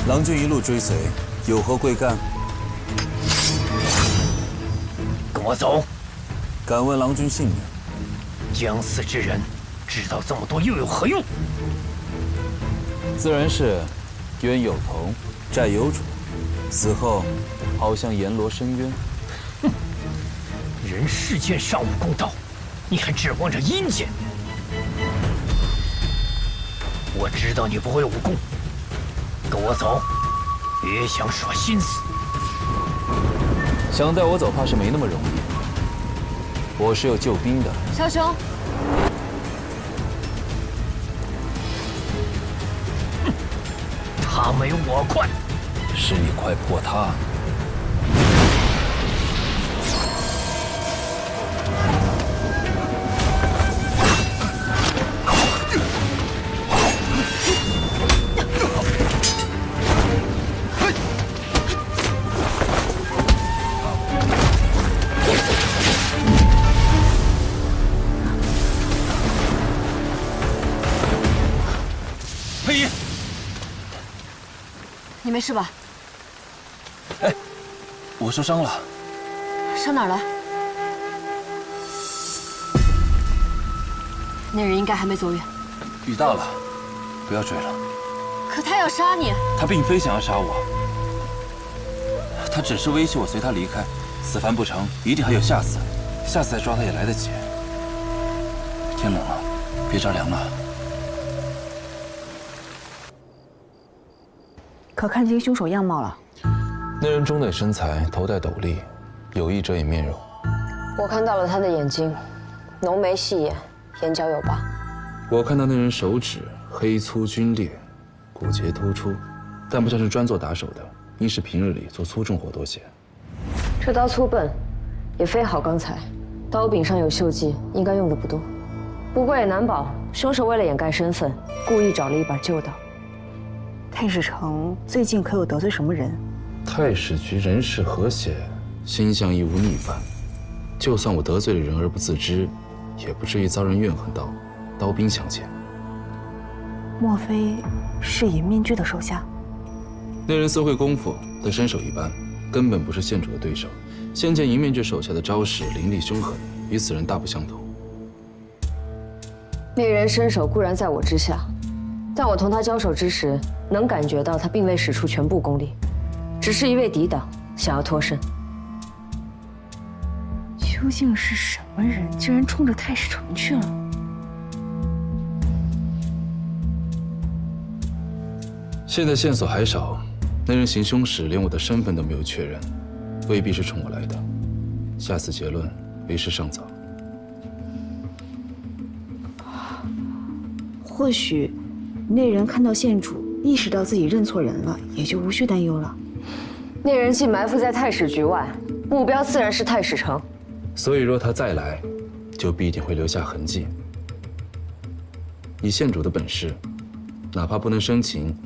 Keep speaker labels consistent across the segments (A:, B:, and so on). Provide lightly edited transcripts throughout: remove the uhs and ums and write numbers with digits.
A: 郎君一路追随，有何贵干？
B: 跟我走。
A: 敢问郎君姓名？
B: 将死之人，知道这么多又有何用？
A: 自然是冤有头，债有主，死后好向阎罗伸冤。
B: 哼！人世间尚无公道，你还指望着阴间？我知道你不会武功，跟我走，别想耍心思。
A: 想带我走，怕是没那么容易。我是有救兵的。
C: 小熊，
B: 他没我快，
A: 是你快不过他。
B: 裴爷，
C: 你没事吧？
A: 哎，我受伤了。
C: 伤哪儿了？那人应该还没走远。
A: 雨大了，不要追了。
C: 可他要杀你。
A: 他并非想要杀我，他只是威胁我随他离开，此番不成，一定还有下次，下次再抓他也来得及。天冷了，别着凉了。
D: 可看清凶手样貌了？
A: 那人中等身材，头戴斗笠，有意遮掩面容。
C: 我看到了他的眼睛，浓眉细眼，眼角有疤。
A: 我看到那人手指黑粗皲裂，骨节突出，但不像是专做打手的，应是平日里做粗重活多些。
C: 这刀粗笨，也非好钢材，刀柄上有锈迹，应该用的不多。不过也难保凶手为了掩盖身份，故意找了一把旧刀。
D: 太史城最近可有得罪什么人？
A: 太史局人事和谐，心向亦无逆犯。就算我得罪了人而不自知，也不至于遭人怨恨到刀兵相见。
D: 莫非是隐面具的手下？
A: 那人虽会功夫，但身手一般，根本不是县主的对手。先前银面具手下的招式凌厉凶狠，与此人大不相同。
C: 那人身手固然在我之下，但我同他交手之时，能感觉到他并未使出全部功力，只是一味抵挡，想要脱身。
D: 究竟是什么人，竟然冲着太史城去了？
A: 现在线索还少，那人行凶时连我的身份都没有确认，未必是冲我来的。下次结论为时尚早。
D: 或许那人看到县主，意识到自己认错人了，也就无需担忧了。
C: 那人既埋伏在太史局外，目标自然是太史城。
A: 所以若他再来，就必定会留下痕迹。以县主的本事，哪怕不能生擒，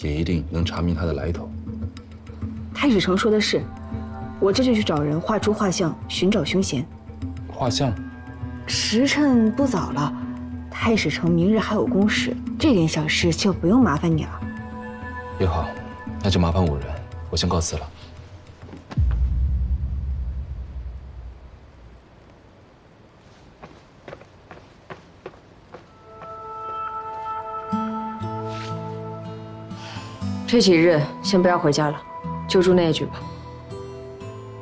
A: 也一定能查明他的来头。
D: 太史城说的是，我这就去找人画出画像，寻找凶嫌。
A: 画像？
D: 时辰不早了，太史城明日还有公事，这点小事就不用麻烦你了。
A: 也好，那就麻烦五人，我先告辞了。
C: 这几日先不要回家了，就住那一局吧。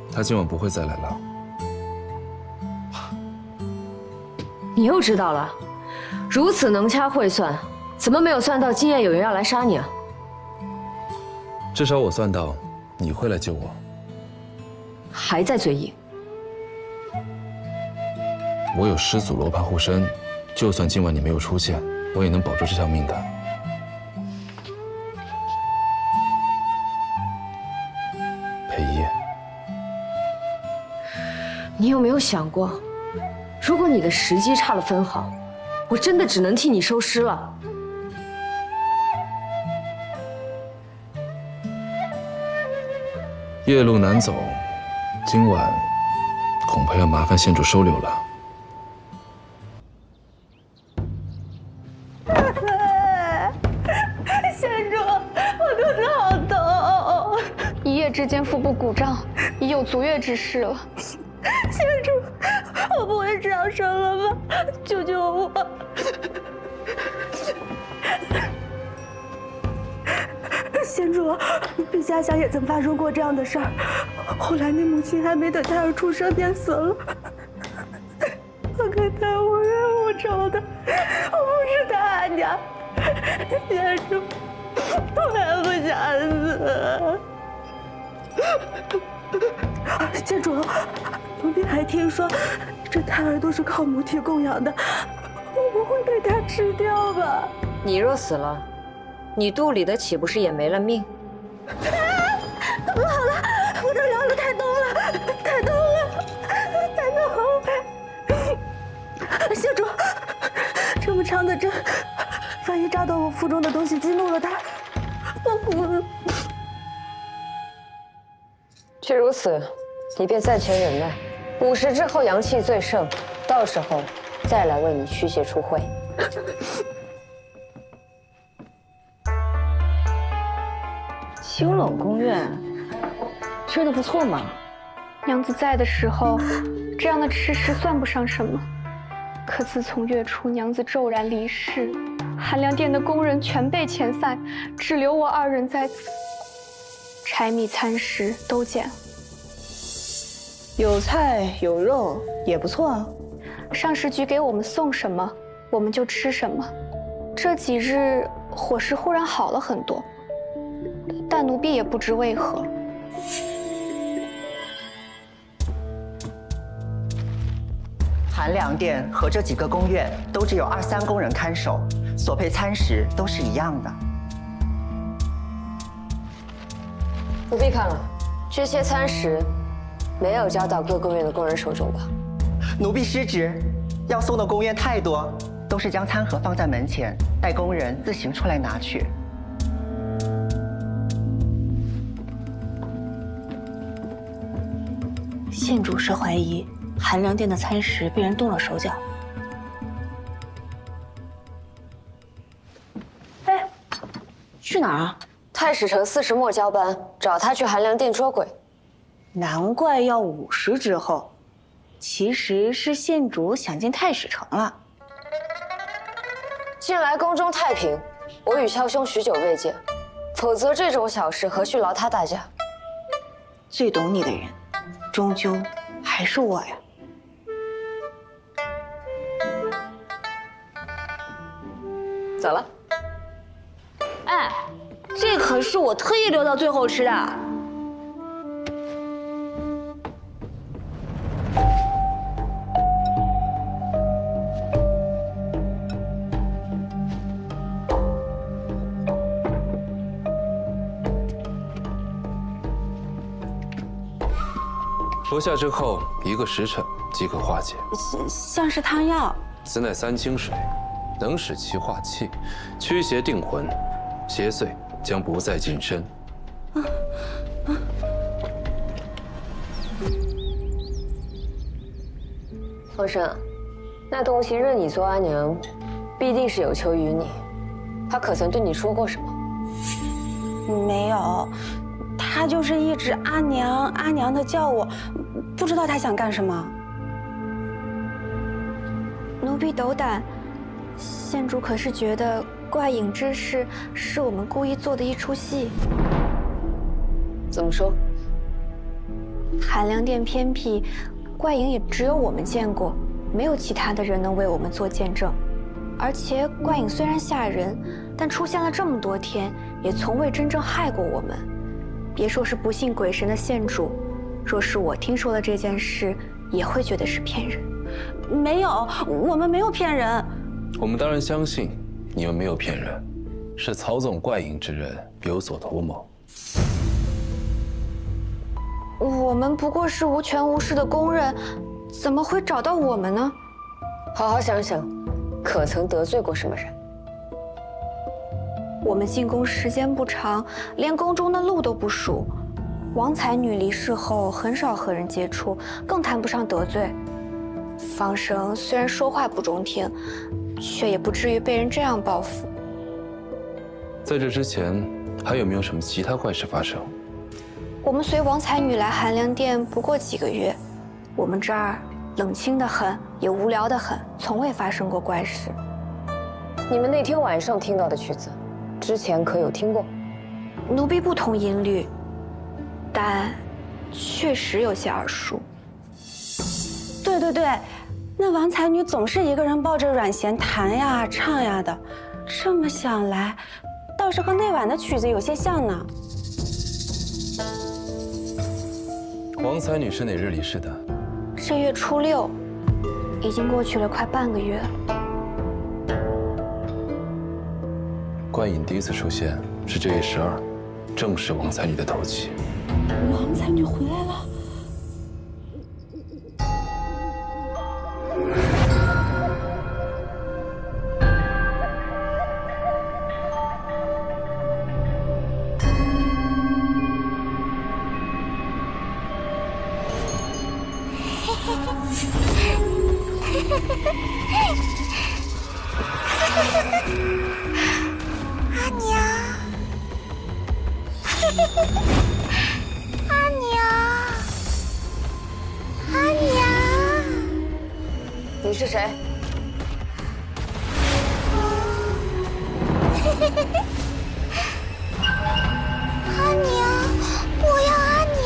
A: 他今晚不会再来了。
C: 你又知道了，如此能掐会算，怎么没有算到今夜有人要来杀你啊？
A: 至少我算到你会来救我。
C: 还在嘴硬。
A: 我有师祖罗盘护身，就算今晚你没有出现，我也能保住这条命的。裴一，
C: 你有没有想过，如果你的时机差了分毫，我真的只能替你收尸了。
A: 夜路难走，今晚恐怕要麻烦县主收留了。
E: 县主，我肚子好之间腹部鼓胀，已有足月之势了。
F: 县主，我不会这样生了吧？救救我！县主，陛下乡也曾发生过这样的事儿，后来你母亲还没等胎儿出生便死了。我跟他无冤无仇的，我不是他阿娘。县主，我还不想死。县主，奴婢还听说，这胎儿都是靠母体供养的，我不会被他吃掉吧？
C: 你若死了，你肚里的岂不是也没了命？
F: 好了，我的凉了，太冻了，太冻了，太冻了！县主，这么长的针，万一扎到我腹中的东西，激怒了他，我……
C: 既如此，你便暂且忍耐，5时之后阳气最盛，到时候再来为你驱邪除秽。
D: 青楼宫苑吃的不错嘛。
E: 娘子在的时候，这样的吃食算不上什么。可自从月初娘子骤然离世，寒凉殿的工人全被遣散，只留我2人在此。柴米餐食都减了，
D: 有菜有肉也不错啊。
E: 上食局给我们送什么，我们就吃什么。这几日伙食忽然好了很多，但奴婢也不知为何。
G: 寒凉殿和这几个宫院都只有2、3宫人看守，所配餐食都是一样的。
C: 不必看了，这些餐食没有交到各宫院的工人手中吧？
G: 奴婢失职，要送的宫院太多，都是将餐盒放在门前，待工人自行出来拿去。
D: 县主是怀疑寒凉殿的餐食被人动了手脚。哎，去哪儿啊？
C: 太史丞4时末交班，找他去寒凉殿捉鬼。
D: 难怪要5时之后，其实是县主想进太史城了。
C: 近来宫中太平，我与萧兄许久未见，否则这种小事何须劳他大驾？
D: 最懂你的人，终究还是我呀。
C: 走了。
D: 哎，这可是我特意留到最后吃的。
A: 服下之后1个时辰即可化解。
D: 像是汤药。
A: 此乃3清水，能使其化气，驱邪定魂，邪祟将不再近身。
C: 皇上，那东西认你做阿娘，必定是有求于你。他可曾对你说过什么？
D: 没有，他就是一直阿娘阿娘的叫我，不知道他想干什么。
E: 奴婢斗胆，县主可是觉得怪影之事是我们故意做的一出戏？
C: 怎么说？
E: 寒凉殿偏僻，怪影也只有我们见过，没有其他的人能为我们做见证。而且怪影虽然吓人，但出现了这么多天，也从未真正害过我们。别说是不信鬼神的县主，若是我听说了这件事，也会觉得是骗人。
D: 没有，我们没有骗人。
A: 我们当然相信你们没有骗人，是操纵怪影之人有所图谋。
E: 我们不过是无权无势的工人，怎么会找到我们呢？
C: 好好想想，可曾得罪过什么人？
E: 我们进宫时间不长，连宫中的路都不熟。王才女离世后，很少和人接触，更谈不上得罪。方生虽然说话不中听，却也不至于被人这样报复。
A: 在这之前，还有没有什么其他怪事发生？
E: 我们随王才女来寒凉殿不过几个月，我们这儿冷清得很，也无聊得很，从未发生过怪事。
C: 你们那天晚上听到的曲子，之前可有听过？
E: 奴婢不同音律，但确实有些耳熟。
D: 对对对，那王才女总是一个人抱着阮弦弹呀唱呀的，这么想来，倒是和那晚的曲子有些像呢。
A: 王才女是哪日离世的？
E: 这月初6，已经过去了快半个月了。
A: 观影第一次出现是这月12，正是王才女的头七。
F: 王才女回来了。
H: 阿娘，阿娘，阿娘，
C: 你是谁？
H: 阿娘，我要阿娘。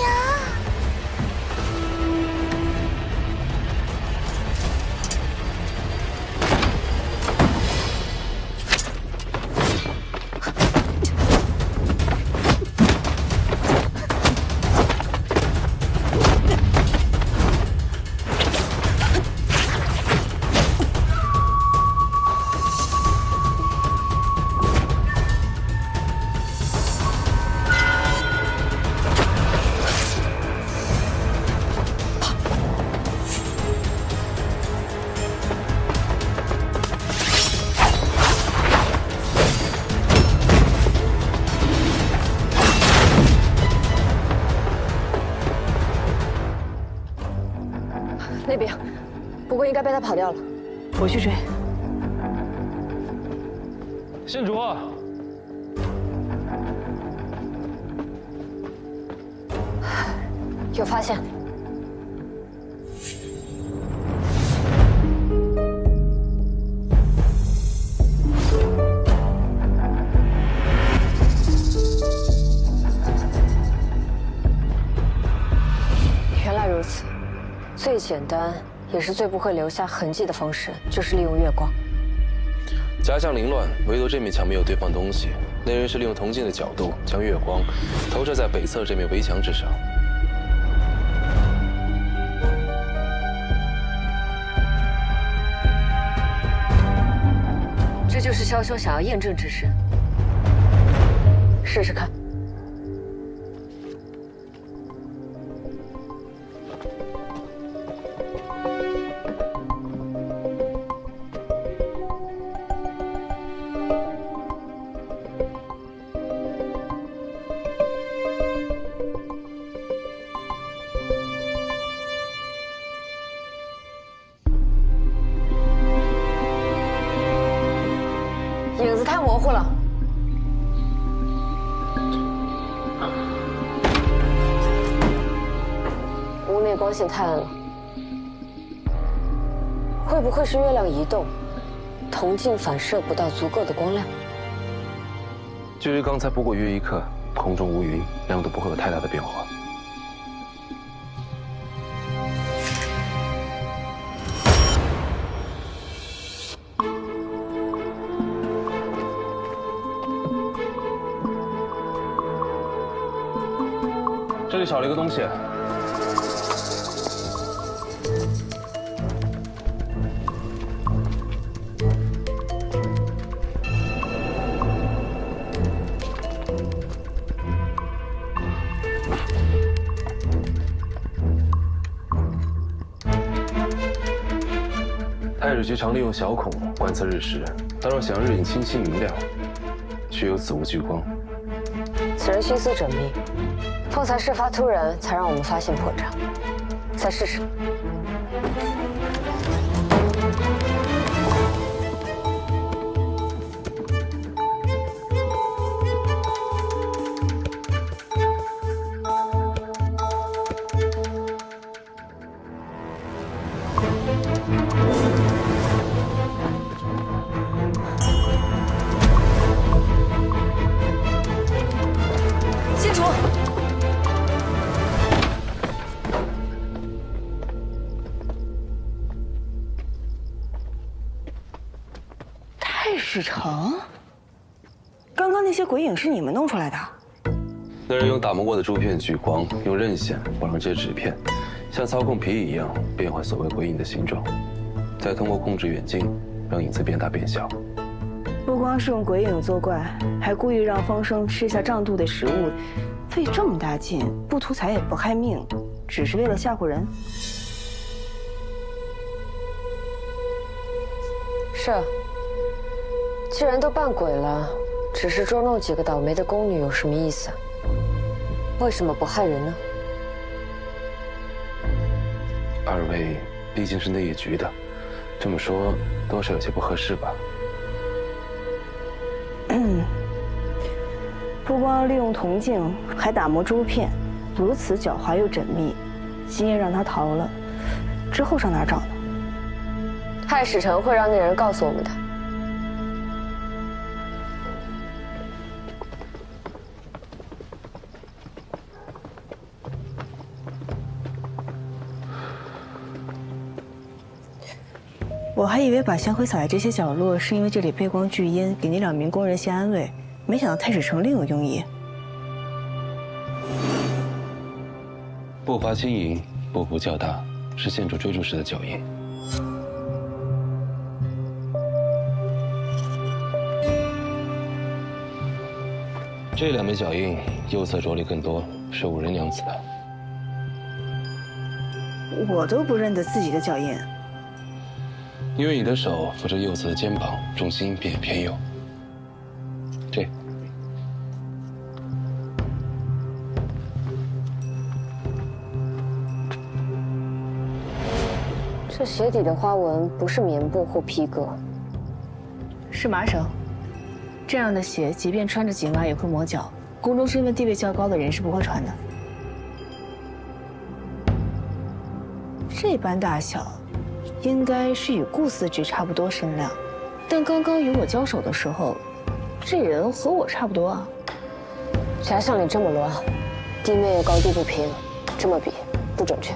C: 那边，不过应该被他跑掉了。
F: 我去追。
A: 县主，
C: 有发现。原来如此。最简单也是最不会留下痕迹的方式，就是利用月光。
A: 假象凌乱，唯独这面墙没有堆放东西。那人是利用铜镜的角度，将月光投射在北侧这面围墙之上。
C: 这就是萧兄想要验证之事。试试看。影子太模糊了。屋内光线太暗了，会不会是月亮移动，铜镜反射不到足够的光亮？
A: 距离刚才不过约1刻，空中无云，亮度不会有太大的变化。这里少了一个东西。太史局常利用小孔观测日食，但若想日影清晰明亮，需有紫无聚光。
C: 此人心思缜密，方才事发突然，才让我们发现破绽。再试试。
D: 太史城，刚刚那些鬼影是你们弄出来的？
I: 那人用打磨过的珠片聚光，用刃线绑上这些纸片，像操控皮影一样变换所谓鬼影的形状，再通过控制远近，让影子变大变小。
F: 不光是用鬼影作怪，还故意让风声吃下胀肚的食物，费这么大劲，不图财也不害命，只是为了吓唬人。
C: 是，既然都扮鬼了，只是捉弄几个倒霉的宫女有什么意思？为什么不害人呢？
I: 二位毕竟是内业局的，这么说多少有些不合适吧？
F: 不光利用铜镜，还打磨珠片，如此狡猾又缜密。今夜让他逃了，之后上哪儿找呢？
C: 太史城会让那人告诉我们的。
F: 我还以为把香灰撒在这些角落，是因为这里背光聚阴，给那2名工人些安慰。没想到太史城另有用意。
I: 步伐轻盈，步幅较大，是县主追逐时的脚印。这2枚脚印，右侧着力更多，是五人娘子的。
F: 我都不认得自己的脚印。
I: 因为你的手扶着右侧的肩膀，重心便也偏右。这，
C: 这鞋底的花纹不是棉布或皮革，
F: 是麻绳。这样的鞋，即便穿着紧袜也会磨脚。宫中身份地位较高的人是不会穿的。这般大小，应该是与顾四之差不多身量，但刚刚与我交手的时候，这人和我差不多啊。
C: 夹巷里这么乱，地面又高低不平，这么比不准确。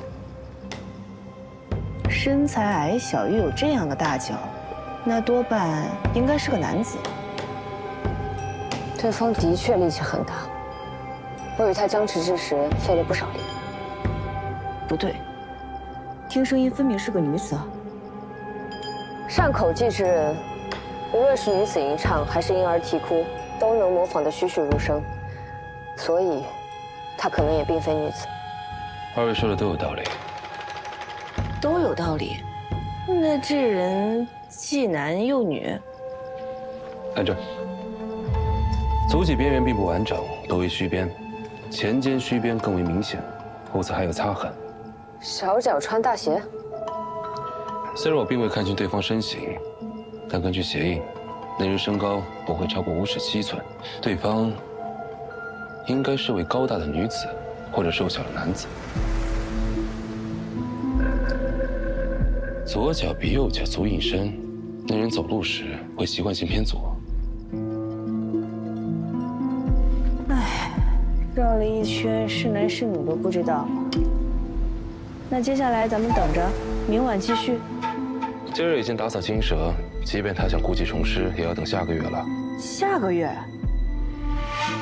F: 身材矮小又有这样的大脚，那多半应该是个男子。
C: 对方的确力气很大，我与他僵持之时费了不少力。
F: 不对，听声音分明是个女子啊。
C: 善口技之人，无论是女子吟唱还是婴儿啼哭，都能模仿得栩栩如生，所以，她可能也并非女子。
I: 二位说的都有道理。
F: 都有道理。那这人既男又女。
I: 看这，足脊边缘并不完整，多为虚边，前肩虚边更为明显，后侧还有擦痕。
C: 小脚穿大鞋。
I: 虽然我并未看清对方身形，但根据鞋印，那人身高不会超过5尺7寸，对方应该是位高大的女子，或者瘦小的男子。左脚比右脚足隐身，那人走路时会习惯性偏左。
F: 唉，绕了一圈，是男是女都不知道。那接下来咱们等着，明晚继续。
I: 今日已经打草惊蛇，即便他想故技重施，也要等下个月了。
F: 下个月？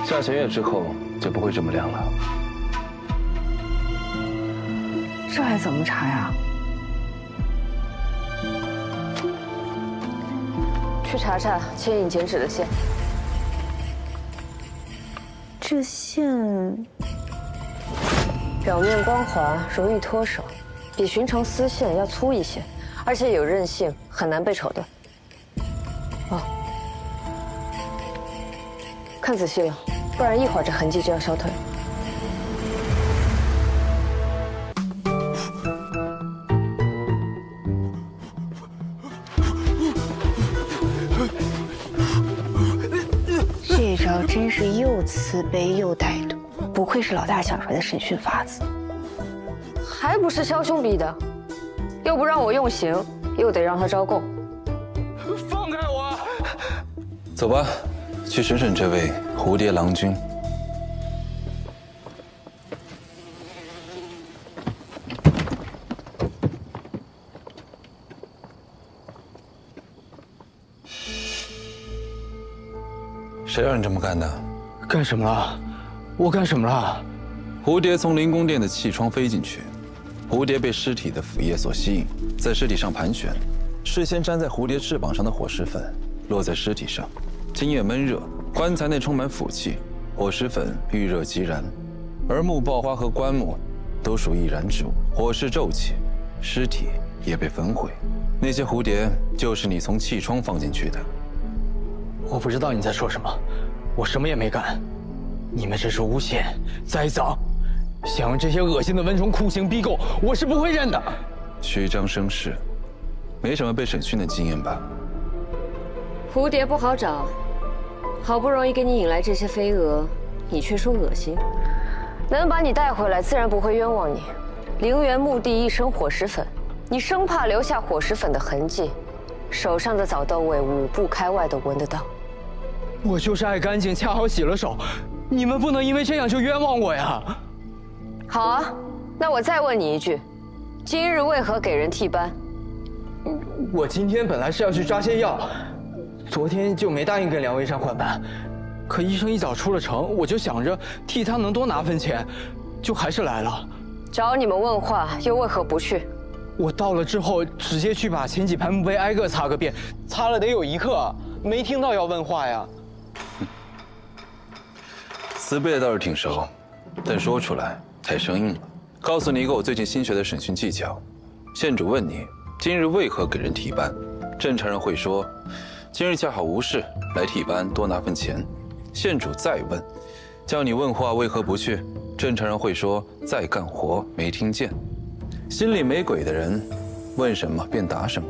I: 下弦月之后就不会这么亮了。
F: 这还怎么查呀？
C: 去查查牵引剪纸的线。
F: 这线
C: 表面光滑，容易脱手，比寻常丝线要粗一些，而且有韧性，很难被扯断。哦，看仔细了，不然一会儿这痕迹就要消退了。
F: 这招真是又慈悲又歹毒，不愧是老大想出来的审讯法子。
C: 还不是枭兄逼的，又不让我用刑，又得让他招供。
A: 放开我！
I: 走吧，去审审这位蝴蝶郎君。谁让你这么干的？
J: 干什么了？我干什么了？
A: 蝴蝶从灵宫殿的气窗飞进去，蝴蝶被尸体的腐液所吸引，在尸体上盘旋，事先粘在蝴蝶翅膀上的火石粉落在尸体上，今夜闷热，棺材内充满腐气，火石粉遇热即燃，而木爆花和棺木都属易燃之物，火势骤起，尸体也被焚毁。那些蝴蝶就是你从气窗放进去的。
J: 我不知道你在说什么，我什么也没干。你们这是诬陷、栽赃，想用这些恶心的蚊虫酷刑逼供，我是不会认的。
A: 虚张声势，没什么被审讯的经验吧？
C: 蝴蝶不好找，好不容易给你引来这些飞蛾，你却说恶心。能把你带回来，自然不会冤枉你。陵园墓地一身火石粉，你生怕留下火石粉的痕迹，手上的早豆味5步开外都闻得到。
J: 我就是爱干净，恰好洗了手，你们不能因为这样就冤枉我呀！
C: 好啊，那我再问你一句，今日为何给人替班？
J: 我今天本来是要去抓些药，昨天就没答应跟梁维山换班，可医生一早出了城，我就想着替他能多拿份钱，就还是来了。
C: 找你们问话，又为何不去？
J: 我到了之后，直接去把前几排墓碑挨个擦个遍，擦了得有1刻，没听到要问话呀。
A: 词背的倒是挺熟，但说出来太生硬了。告诉你一个我最近新学的审讯技巧：县主问你今日为何给人替班，正常人会说今日恰好无事来替班，多拿份钱。县主再问，叫你问话为何不去，正常人会说在干活没听见。心里没鬼的人，问什么便答什么，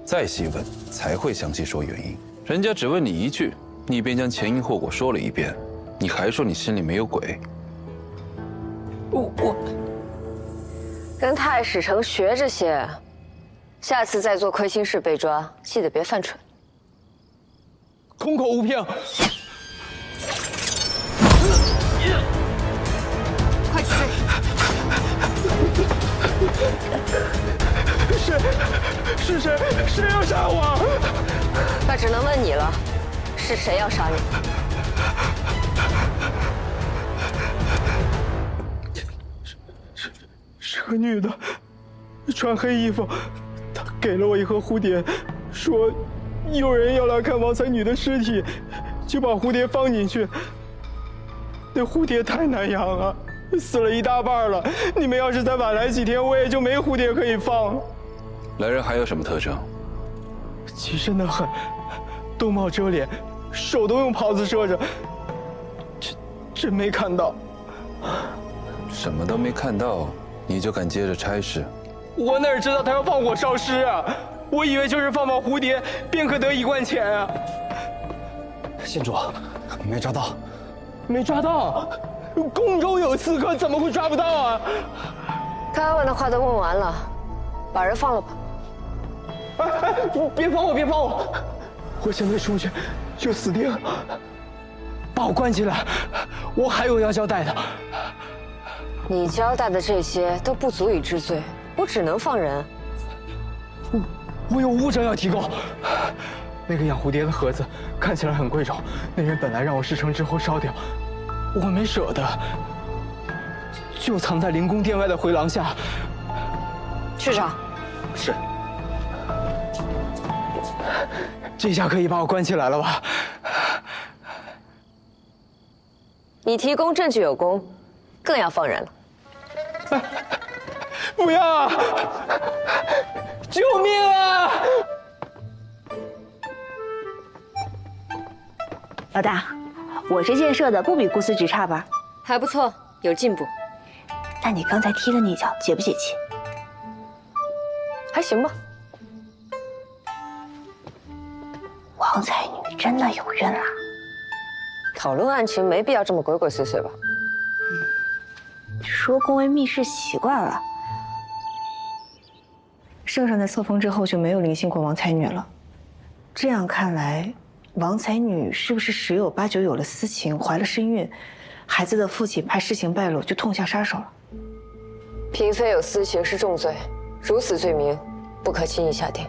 A: 再细问才会详细说原因。人家只问你一句，你便将前因后果说了一遍，你还说你心里没有鬼？
J: 我
C: 跟太史丞学这些，下次再做亏心事被抓，记得别犯蠢。
J: 空口无凭。
C: 快去追！
J: 是谁要杀我？
C: 那只能问你了，是谁要杀你？
J: 是个女的，穿黑衣服，她给了我一盒蝴蝶，说有人要来看王才女的尸体，就把蝴蝶放进去。那蝴蝶太难养了，死了一大半了。你们要是再晚来几天，我也就没蝴蝶可以放。
A: 来人还有什么特征？
J: 极深的很，兜帽遮脸，手都用袍子遮着。真没看到。
A: 什么都没看到，你就敢接着差事？
J: 我哪知道他要放火烧尸啊！我以为就是放蝴蝶，便可得1贯钱啊。县主，没抓到。没抓到，宫中有刺客，怎么会抓不到啊？
C: 该问的话都问完了，把人放了吧。
J: 别放我，别放我！我现在出去就死定了。把我关起来，我还有要交代的。
C: 你交代的这些都不足以治罪，我只能放人。
J: 我有物证要提供。那个养蝴蝶的盒子看起来很贵重，那人本来让我事成之后烧掉，我没舍得，就藏在灵宫殿外的回廊下。
C: 去找。
J: 是。这下可以把我关起来了吧？
C: 你提供证据有功，更要放人了。
J: 不要啊！救命啊！
F: 老大，我这建设的不比顾司局差吧？
C: 还不错，有进步。
F: 那你刚才踢的那一脚解不解气？
C: 还行吧。
F: 王才女真的有孕啦？
C: 讨论案情没必要这么鬼鬼祟祟吧？
F: 说宫闱秘事习惯了。圣上在册封之后就没有临幸过王才女了。这样看来，王才女是不是十有八九有了私情，怀了身孕？孩子的父亲怕事情败露，就痛下杀手了。
C: 嫔妃有私情是重罪，如此罪名，不可轻易下定。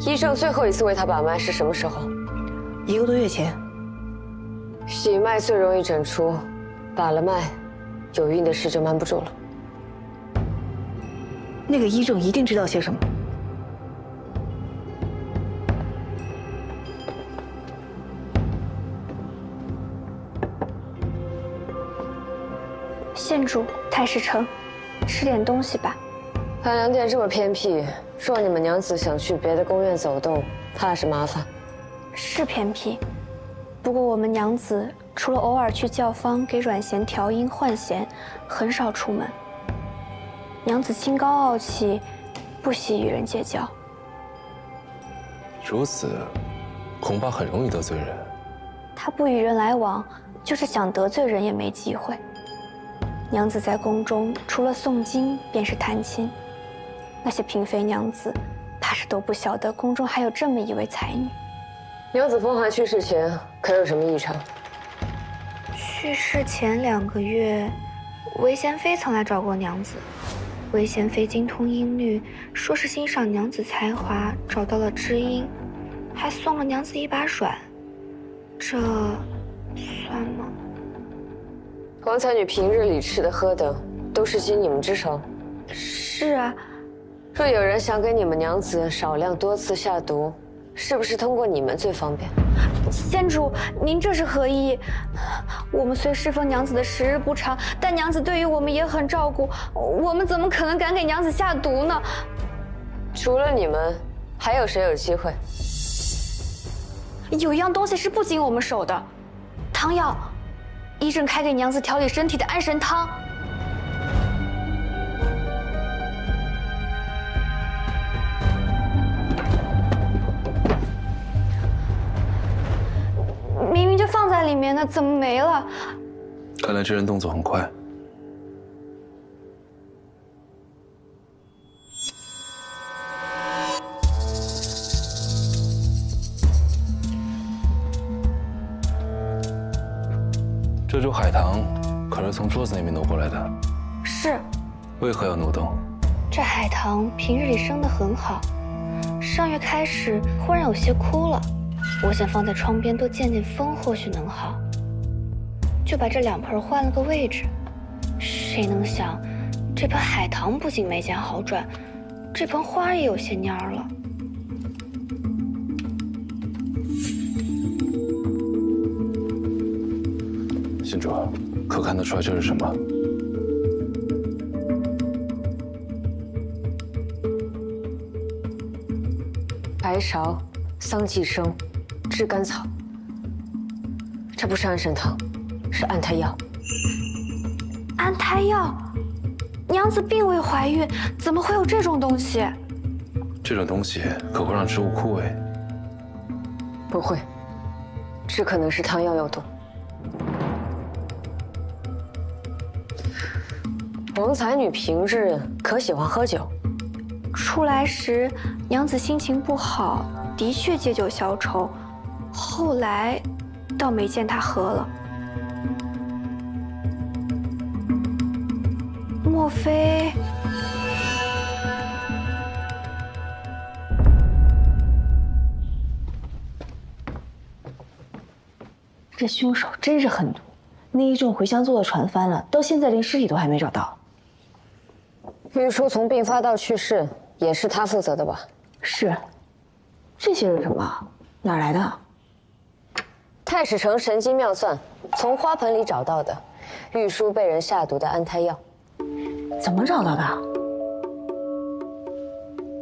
C: 医生最后一次为他把脉是什么时候
K: 1个多月前。
C: 喜脉最容易诊出，把了脉，有孕的事就瞒不住了。
K: 那个医正一定知道些什么。
E: 县主，太师城，吃点东西吧。
C: 寒凉殿这么偏僻，若你们娘子想去别的宫院走动，怕是麻烦。
E: 是偏僻，不过我们娘子除了偶尔去教坊给阮咸调音换弦，很少出门。娘子清高傲气，不喜与人结交。
I: 如此，恐怕很容易得罪人。
E: 她不与人来往，就是想得罪人也没机会。娘子在宫中，除了诵经便是弹琴，那些嫔妃娘子，怕是都不晓得宫中还有这么一位才女。
C: 娘子风寒去世前，可有什么异常？
E: 去世前2个月，韦贤妃曾来找过娘子。韦贤妃精通音律，说是欣赏娘子才华，找到了知音，还送了娘子一把阮。这算吗？
C: 王才女平日里吃的喝的，都是经你们之手。
E: 是啊。
C: 若有人想给你们娘子少量多次下毒，是不是通过你们最方便？
E: 仙主，您这是何意？我们虽侍奉娘子的时日不长，但娘子对于我们也很照顾，我们怎么可能敢给娘子下毒呢？
C: 除了你们，还有谁有机会？
E: 有一样东西是不经我们手的，汤药。医生开给娘子调理身体的安神汤。明明就放在里面呢，怎么没了？
I: 看来这人动作很快。这株海棠可是从桌子那边挪过来的。
E: 是。
I: 为何要挪动？
E: 这海棠平日里生得很好，上月开始忽然有些枯了。我想放在窗边多见见风，或许能好，就把这2盆换了个位置。谁能想，这盆海棠不仅没见好转，这盆花也有些蔫儿了。
I: 县主，可看得出来这是什么？
C: 白芍、桑寄生、炙甘草。这不是安神汤，是安胎药。
E: 安胎药？娘子并未怀孕，怎么会有这种东西？
I: 这种东西可会让植物枯萎。
C: 不会，只可能是汤药药毒。王才女平日可喜欢喝酒？
E: 出来时，娘子心情不好，的确借酒消愁。后来，倒没见她喝了。莫非？
K: 这凶手真是狠毒！那一众茴香做的船翻了，到现在连尸体都还没找到。
C: 玉书从病发到去世，也是他负责的吧？
K: 是。这些是什么？哪儿来的？
C: 太史城神机妙算，从花盆里找到的，玉书被人下毒的安胎药。
K: 怎么找到的？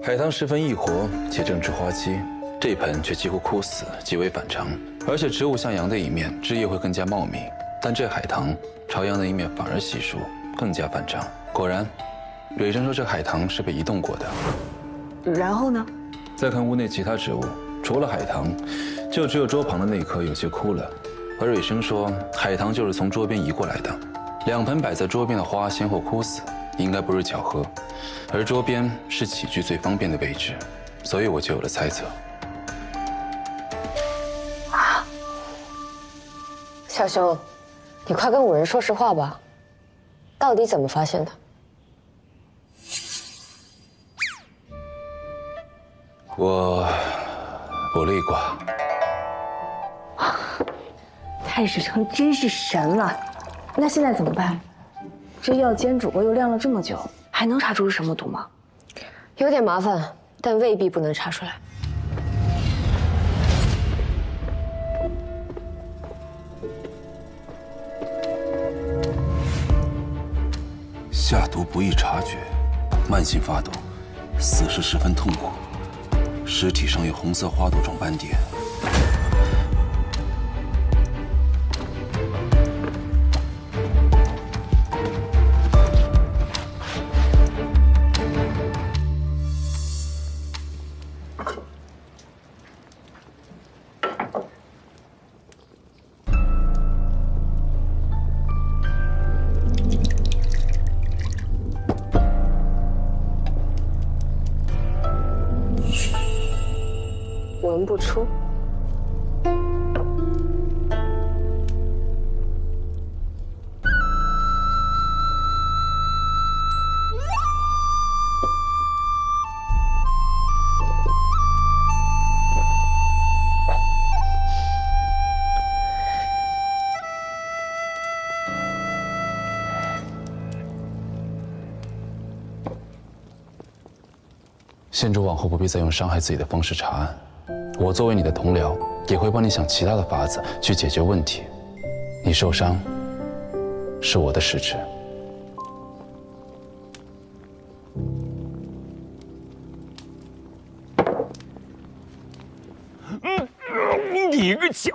I: 海棠十分易活，且正值花期，这盆却几乎枯死，极为反常。而且植物向阳的一面，枝叶会更加茂密，但这海棠朝阳的一面反而稀疏，更加反常。果然，蕊生说这海棠是被移动过的。
K: 然后呢？
I: 再看屋内其他植物，除了海棠，就只有桌旁的那棵有些枯了。而蕊生说，海棠就是从桌边移过来的。2盆摆在桌边的花先后枯死，应该不是巧合。而桌边是起居最方便的位置，所以我就有了猜测。
C: 小兄，你快跟5人说实话吧，到底怎么发现的？
I: 我卜了一卦。
K: 太史成真是神了。那现在怎么办？这药煎煮过又晾了这么久，还能查出是什么毒吗？
C: 有点麻烦，但未必不能查出来。
A: 下毒不易察觉，慢性发毒，死时十分痛苦。尸体上有红色花朵状斑点。
C: 闻不出。
A: 县主往后不必再用伤害自己的方式查案，我作为你的同僚，也会帮你想其他的法子去解决问题。你受伤，是我的失职。
B: 你个小，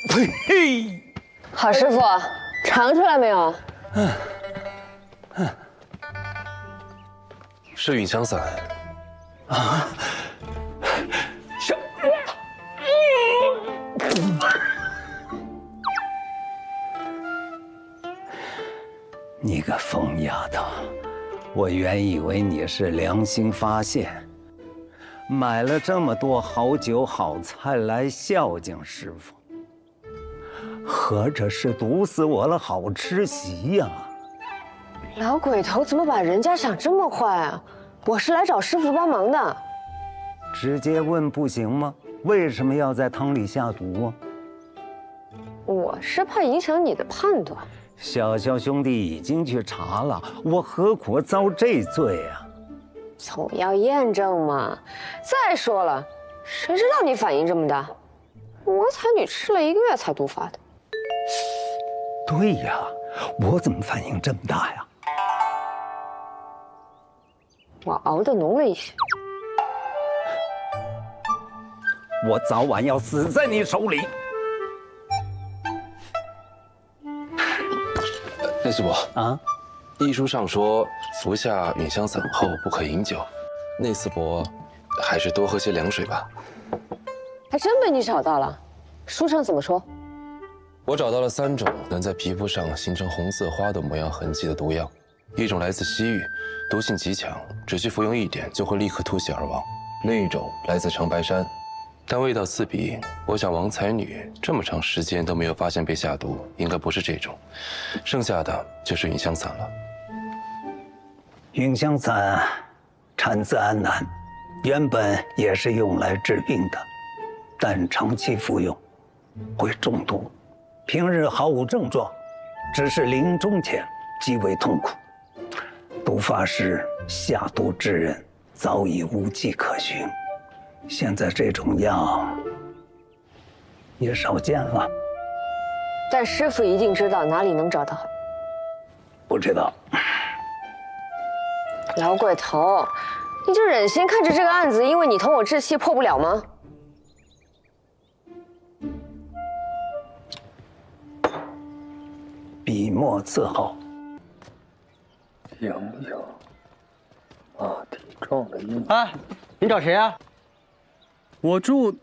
B: 呸！
C: 好师傅，尝出来没有？
I: 是允香散。
B: 啊！小，你个疯丫头，我原以为你是良心发现，买了这么多好酒好菜来孝敬师傅，合着是毒死我了好吃席呀！
C: 老鬼头怎么把人家想这么坏啊？我是来找师傅帮忙的。
B: 直接问不行吗？为什么要在汤里下毒啊？
C: 我是怕影响你的判断。
B: 小肖兄弟已经去查了，我何苦遭这罪啊？
C: 总要验证嘛。再说了，谁知道你反应这么大？我才女吃了1个月才毒发的。
B: 对呀，我怎么反应这么大呀？
C: 我熬得浓了一些。
B: 我早晚要死在你手里。
I: 内司伯
B: 啊，
I: 医书上说服下允香散后不可饮酒，内司伯还是多喝些凉水吧。
C: 还真被你找到了，书上怎么说？
I: 我找到了3种能在皮肤上形成红色花朵模样痕迹的毒药，一种来自西域，毒性极强，只需服用1点就会立刻突袭而亡；另一种来自长白山，但味道刺鼻。我想王才女这么长时间都没有发现被下毒，应该不是这种。剩下的就是允香散了。
B: 允香散产自安南，原本也是用来治病的，但长期服用会中毒。平日毫无症状，只是临终前极为痛苦。毒发时下毒之人早已无迹可寻，现在这种药也少见了。
C: 但师傅一定知道哪里能找到。
B: 不知道。
C: 老鬼头，你就忍心看着这个案子因为你同我志气破不了吗？
B: 笔墨伺候。
J: 阳阳，马蹄撞了阴。
L: 啊，你找谁啊？
J: 我住……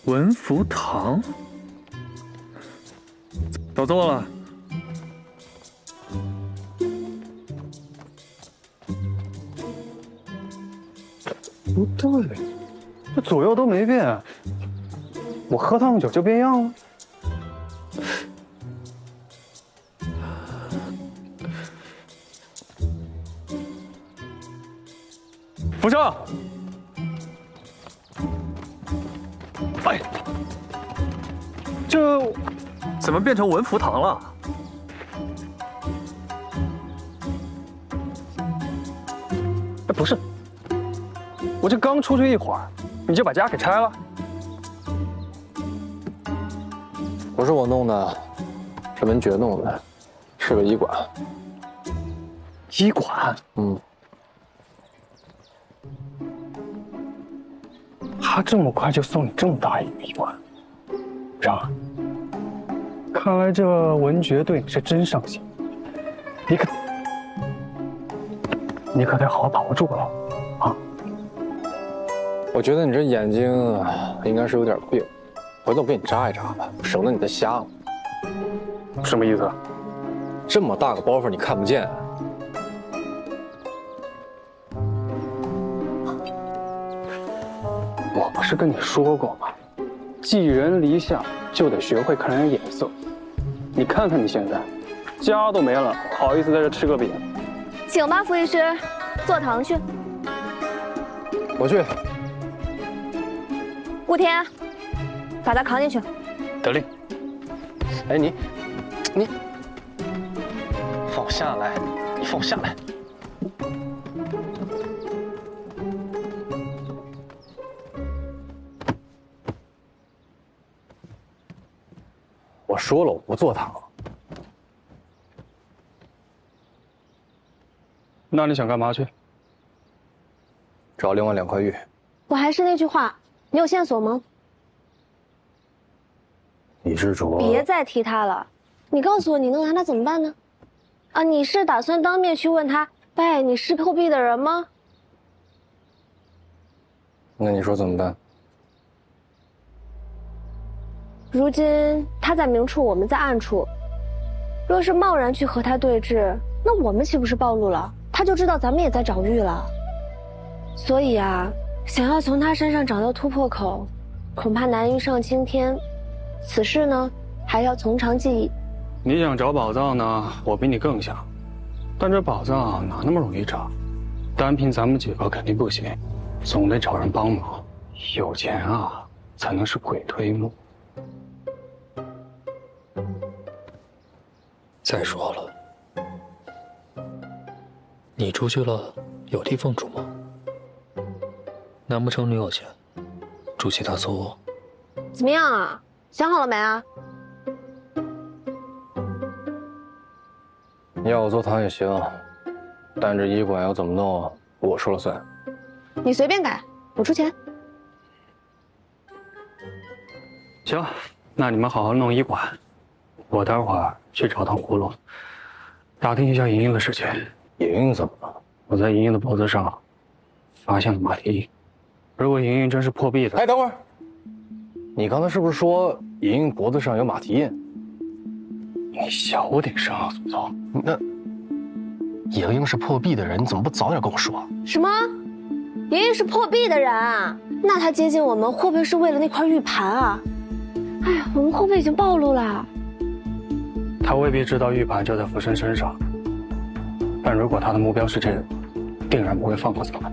J: 文福堂。找错了。不对，这左右都没变。我喝烫酒就变样了？福成，哎，这怎么变成文福堂了？哎，不是，我这刚出去一会儿，你就把家给拆了？
L: 不是我弄的，是文觉弄的，是个医馆。
J: 医馆？
L: 嗯。
J: 他这么快就送你这么大一个医馆，让儿，看来这文觉对你是真上心，你可得好好把握住了啊！
L: 我觉得你这眼睛应该是有点病，回头我给你扎一扎吧，省得你再瞎了。
J: 什么意思？
L: 这么大个包袱你看不见？
J: 我不是跟你说过吗？寄人篱下就得学会看人眼色。你看看你现在，家都没了，好意思在这吃个饼？
E: 请吧，傅医师，坐堂去。
L: 我去。
E: 顾天，把他扛进去。
J: 得令。
L: 哎，你放我下来，你放我下来。我说了，我不坐堂。
J: 那你想干嘛去？
L: 找另外2块玉。
E: 我还是那句话，你有线索吗？
L: 李志卓，
E: 别再提他了。你告诉我，你能拿他怎么办呢？啊，你是打算当面去问他，拜你是破壁的人吗？
L: 那你说怎么办？
E: 如今他在明处，我们在暗处。若是贸然去和他对峙，那我们岂不是暴露了？他就知道咱们也在找玉了。所以啊，想要从他身上找到突破口，恐怕难于上青天。此事呢，还要从长计议。
J: 你想找宝藏呢，我比你更想。但这宝藏哪那么容易找？单凭咱们几个肯定不行，总得找人帮忙。有钱啊，才能是鬼推磨。
M: 再说了，你出去了有地方住吗？难不成你有钱住其他错窝？
E: 怎么样啊？想好了没啊？
L: 你要我坐堂也行，但这医馆要怎么弄，我说了算。
E: 你随便改，我出钱。
J: 行，那你们好好弄医馆，我待会儿去找趟葫芦，打听一下莹莹的事情。
L: 莹莹怎么了？
J: 我在莹莹的脖子上发现了马蹄印。如果莹莹真是破壁的……
L: 哎，等会儿，你刚才是不是说莹莹脖子上有马蹄印？
J: 你小点声啊，祖宗！
L: 那莹莹是破壁的人，你怎么不早点跟我说？
E: 什么？莹莹是破壁的人啊？那她接近我们会不会是为了那块玉盘啊？哎呀，我们会不会已经暴露了？
J: 他未必知道玉盘就在福生身上，但如果他的目标是这个，定然不会放过咱们。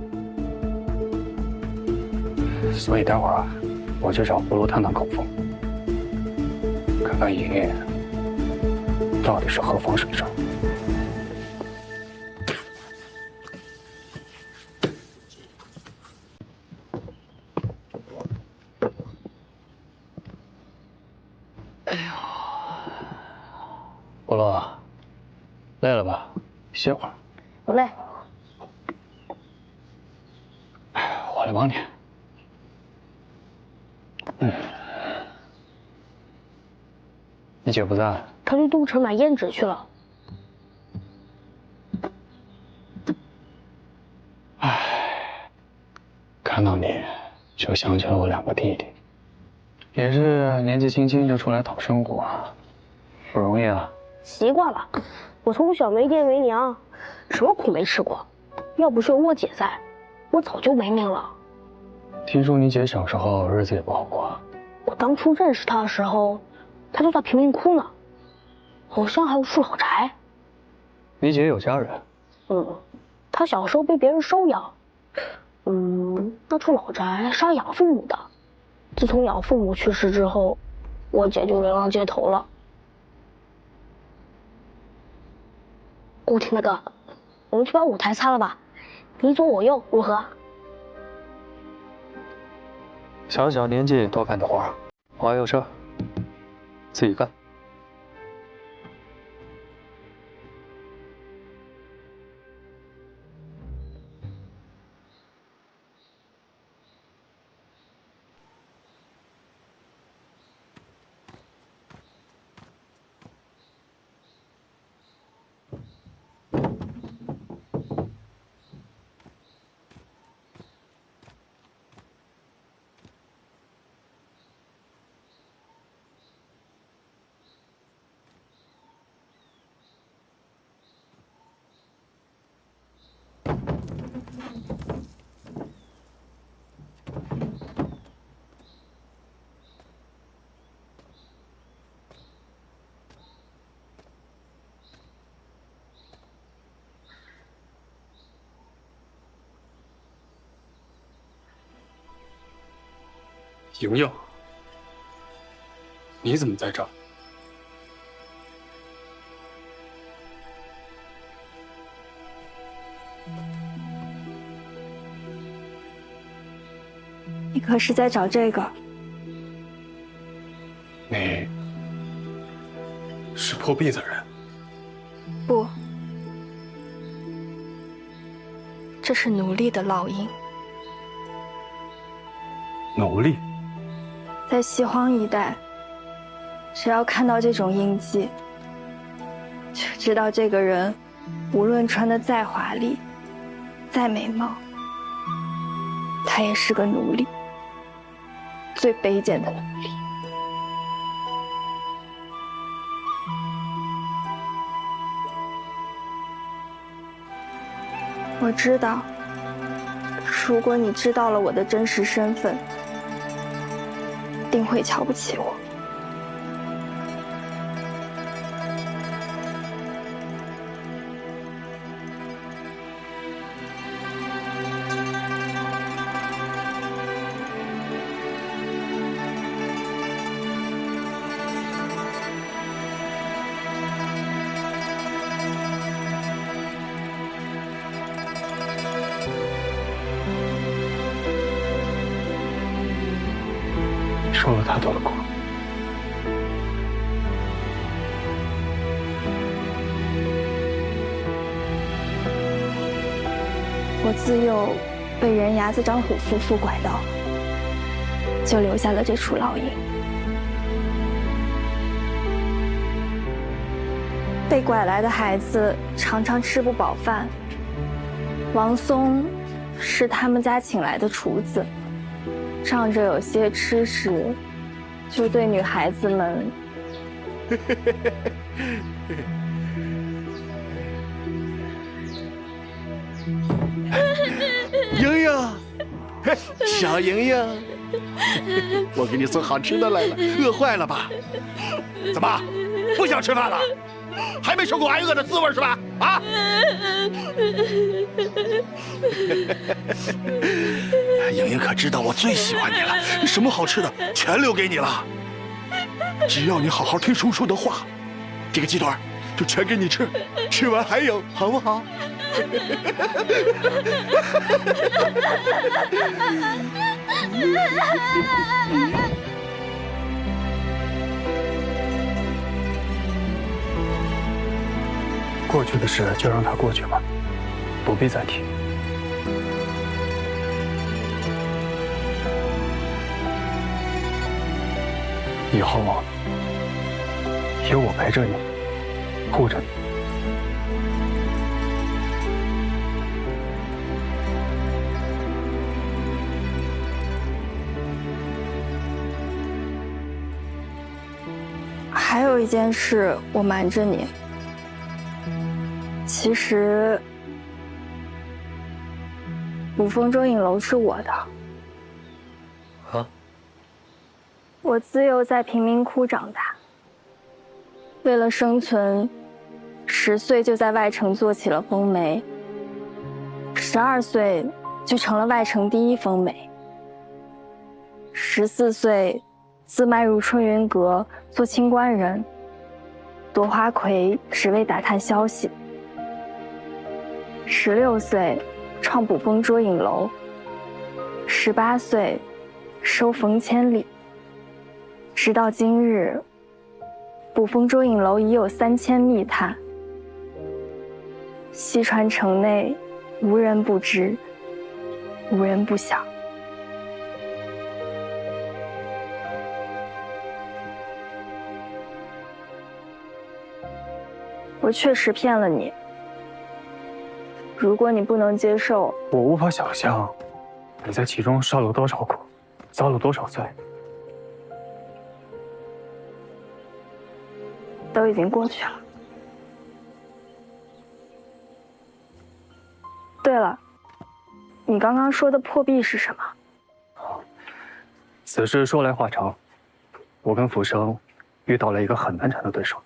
J: 所以待会儿啊，我去找葫芦探探口风，看看莹莹到底是何方神圣。葫芦，累了吧？歇会儿。
E: 不累。
J: 我来帮你。你姐不在？
E: 她去都城买胭脂去了。
J: 看到你，就想起了我2个弟弟，也是年纪轻轻就出来讨生活，不容易啊。
E: 习惯了，我从小没爹没娘，什么苦没吃过。要不是有我姐在，我早就没命了。
J: 听说你姐小时候日子也不好过。
E: 我当初认识她的时候，她就在贫民窟呢，好像还有住老宅。
J: 你姐有家人？
E: 她小时候被别人收养，
K: 那处老宅是要养父母的。自从养父母去世之后，我姐就流浪街头了。顾婷大哥，我们去把舞台擦了吧，你左我右，如何？
M: 小小年纪多干的活，我还有车，自己干。
N: 莹莹，你怎么在这儿？
E: 你可是在找这个？
N: 你是破壁的人？
E: 不，这是奴隶的烙印。
N: 奴隶？
E: 在西荒一带，只要看到这种印记，就知道这个人无论穿得再华丽、再美貌，他也是个奴隶，最卑贱的奴隶。我知道，如果你知道了我的真实身份，定会瞧不起我。
N: 受了太多的苦。
E: 我自幼被人牙子张虎夫妇拐到，就留下了这处烙印。被拐来的孩子常常吃不饱饭。王松是他们家请来的厨子。仗着有些吃食，就对女孩子们
O: 莹莹，小莹莹，我给你送好吃的来了，饿坏了吧？怎么不想吃饭了？还没受过挨饿的滋味是吧？啊！莹莹可知道我最喜欢你了，什么好吃的全留给你了。只要你好好听叔叔的话，这个鸡腿就全给你吃，吃完还有，好不好？
N: 过去的事就让它过去吧，不必再提。以后有我陪着你，护着你。
E: 还有一件事我瞒着你，其实捕风捉影楼是我的。
M: 啊？
E: 我自幼在贫民窟长大，为了生存，10岁就在外城做起了风媒，12岁就成了外城第一风美。14岁，自迈入春云阁做清官人，夺花魁只为打探消息。16岁，创捕风捉影楼。18岁，收冯千里。直到今日，捕风捉影楼已有3000密探，西川城内无人不知，无人不晓。我确实骗了你。如果你不能接受，
N: 我无法想象你在其中受了多少苦，遭了多少罪。
E: 都已经过去了。对了，你刚刚说的破壁是什么？
N: 此事说来话长，我跟浮生遇到了一个很难缠的对手。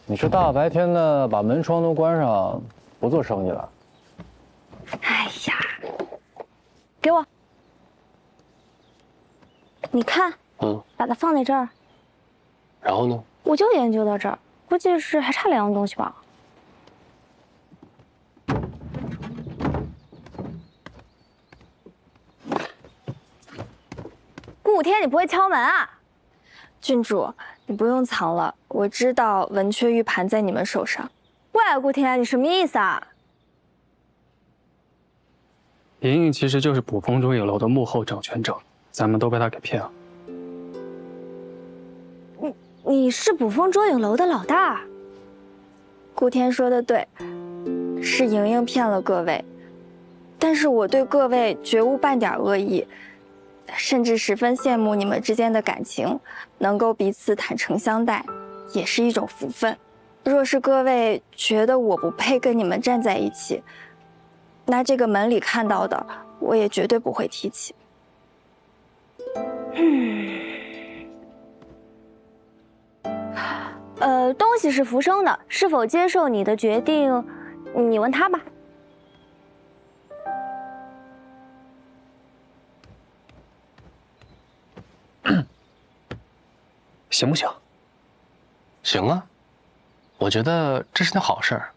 L: 你是大白天的把门窗都关上，不做生意了？
E: 哎呀，给我，你看，把它放在这儿。
I: 然后呢？
E: 我就研究到这儿，估计是还差2样东西吧。顾天，你不会敲门啊？郡主，你不用藏了，我知道文雀玉盘在你们手上。喂，顾天，你什么意思啊？
N: 莹莹其实就是捕风捉影楼的幕后掌权者，咱们都被他给骗了。
E: 你是捕风捉影楼的老大？顾天说的对，是莹莹骗了各位，但是我对各位绝无半点恶意。甚至十分羡慕你们之间的感情，能够彼此坦诚相待，也是一种福分。若是各位觉得我不配跟你们站在一起，那这个门里看到的，我也绝对不会提起。东西是浮生的，是否接受你的决定，你问他吧。
L: 行不行？
P: 行啊，我觉得这是件好事儿。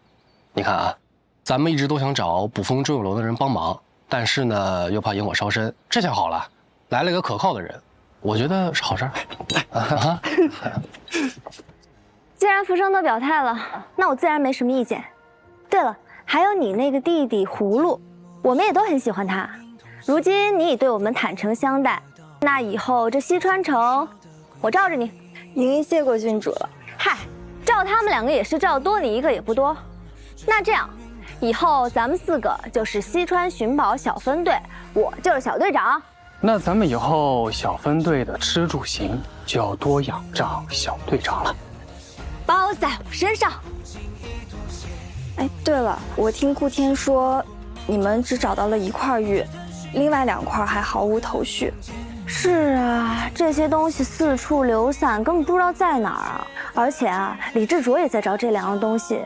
P: 你看啊，咱们一直都想找捕风捉影楼的人帮忙，但是呢又怕引火烧身，这下好了，来了一个可靠的人，我觉得是好事儿。啊！
E: 既然浮生都表态了，那我自然没什么意见。对了，还有你那个弟弟葫芦，我们也都很喜欢他。如今你已对我们坦诚相待，那以后这西川城，我罩着你。莹莹谢过郡主了。嗨，罩他们2个也是罩，多你1个也不多。那这样，以后咱们4个就是西川寻宝小分队，我就是小队长。
N: 那咱们以后小分队的吃住行就要多仰仗小队长了，
E: 包在我身上。哎，对了，我听顾天说，你们只找到了1块玉，另外2块还毫无头绪。是啊，这些东西四处流散，根本不知道在哪儿啊！而且啊，李志卓也在找这2样东西，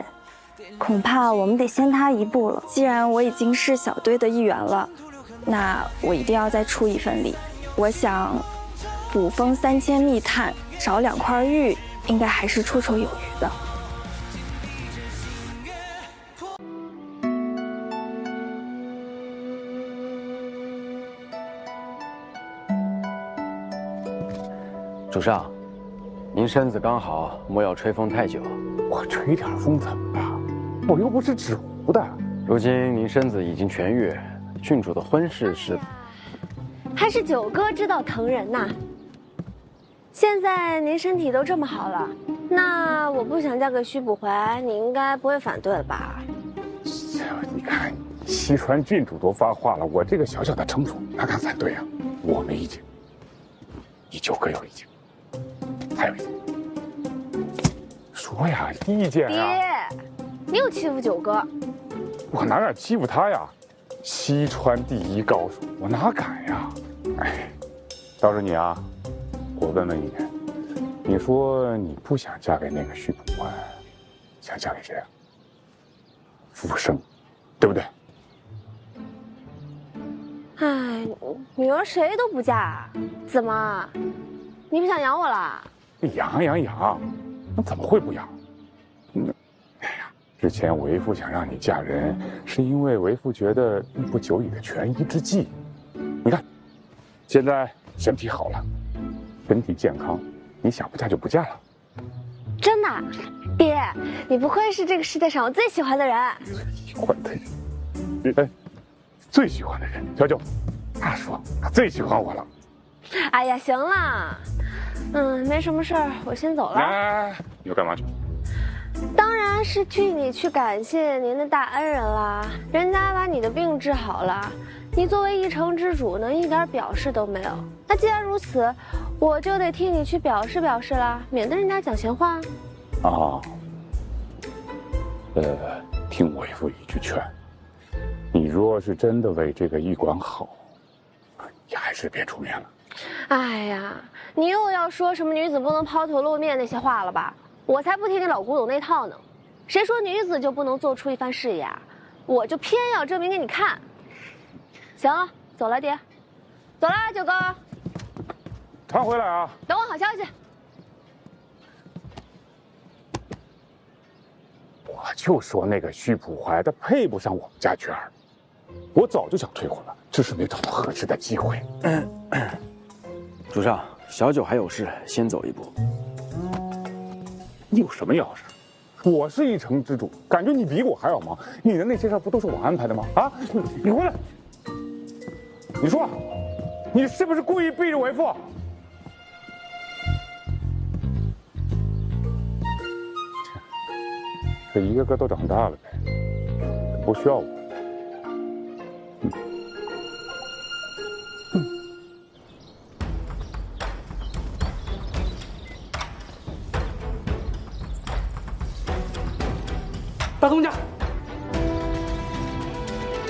E: 恐怕我们得先他一步了。既然我已经是小队的一员了，那我一定要再出一份力。我想，捕风3000密探找2块玉，应该还是绰绰有余的。
L: 主上，您身子刚好，莫要吹风太久。
Q: 我吹点风怎么了？我又不是纸糊的。
L: 如今您身子已经痊愈，郡主的婚事是……
D: 还是九哥知道疼人呐。现在您身体都这么好了，那我不想嫁给徐捕回，你应该不会反对了吧？
Q: 你看，西川郡主都发话了，我这个小小的城主哪敢反对啊？我没意见，你九哥有意见。还有意见？说呀，意见啊！
D: 爹，你又欺负九哥？
Q: 我哪敢欺负他呀？西川第1高手，我哪敢呀？哎，倒是你啊，我问问你，你说你不想嫁给那个徐普欢，想嫁给谁啊？傅生，对不对？
D: 哎，女儿谁都不嫁，怎么？你不想养我了？
Q: 养，那怎么会不养？哎呀，之前为父想让你嫁人，是因为为父觉得并不久矣的权宜之计。你看，现在身体好了，身体健康，你想不嫁就不嫁了。
D: 真的，爹，你不愧是这个世界上我最喜欢的人。
Q: 喜欢的人，哎，最喜欢的人，小九，他说他最喜欢我了。
D: 哎呀，行了，没什么事儿，我先走了。
Q: 哎，你要干嘛去？
D: 当然是替你去感谢您的大恩人啦，人家把你的病治好了，你作为一城之主呢，一点表示都没有。那既然如此，我就得替你去表示表示啦，免得人家讲闲话。
Q: 啊，听为父一句劝，你若是真的为这个驿馆好，你还是别出面了。
D: 哎呀，你又要说什么女子不能抛头露面那些话了吧？我才不听你老古董那套呢。谁说女子就不能做出一番事业啊？我就偏要证明给你看。行了，走了，爹。走了，九哥。
Q: 常回来啊！
D: 等我好消息。
Q: 我就说那个徐普怀，他配不上我们家娟儿，我早就想退婚了，只是没找到合适的机会。
R: 主上，小九还有事，先走一步。
Q: 你有什么要事？我是一城之主，感觉你比我还要忙。你的那些事不都是我安排的吗？啊，你回来！你说，你是不是故意逼着为父？这一个个都长大了呗，不需要我。
R: 大东家，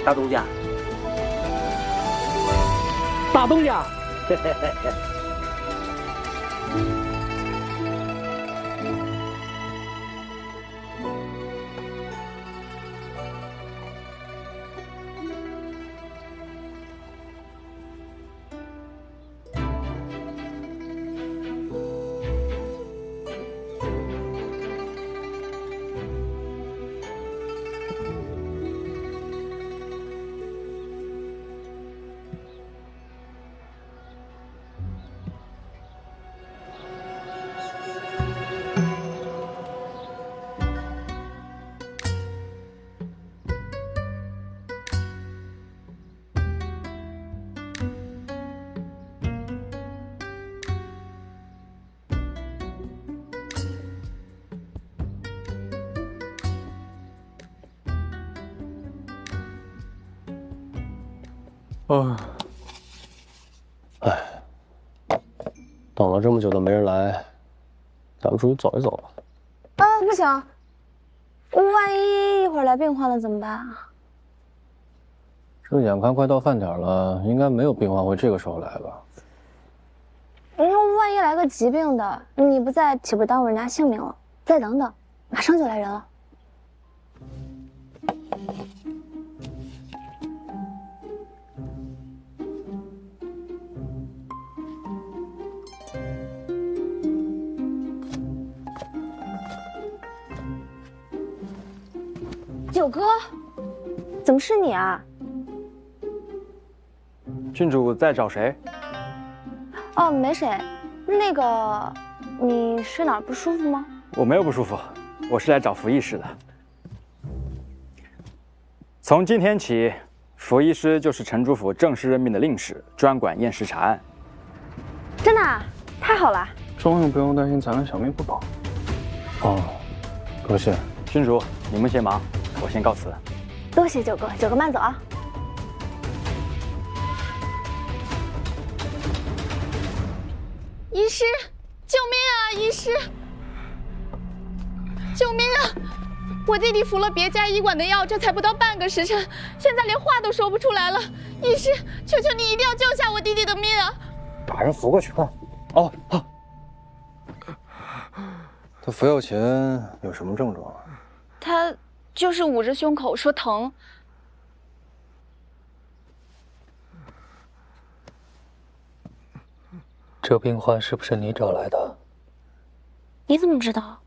S: 大东家，
R: 大东家，
P: 等了这么久都没人来，咱们出去走一走吧。
D: 啊，不行，万一一会儿来病患了怎么办啊？
L: 这眼看快到饭点了，应该没有病患会这个时候来吧？
D: 你说万一来个疾病的，你不在岂不耽误人家性命了？再等等，马上就来人了。九哥，怎么是你啊？
R: 郡主在找谁？
D: 哦，没谁。那个，你是哪儿不舒服吗？
R: 我没有不舒服，我是来找福医师的。从今天起，福医师就是城主府正式任命的令史，专管验尸查案。
D: 真的啊？太好了！
L: 终于不用担心咱们小命不保。哦，多谢
R: 郡主，你们先忙，我先告辞。
D: 多谢九哥，九哥慢走啊。
T: 医师，救命啊！医师，救命啊！我弟弟服了别家医馆的药，这才不到半个时辰，现在连话都说不出来了。医师，求求你一定要救下我弟弟的命啊！
L: 把人扶过去，快！哦，好。他服药前有什么症状啊？
T: 他就是捂着胸口说疼。
M: 这病患是不是你找来的？
E: 你怎么知道？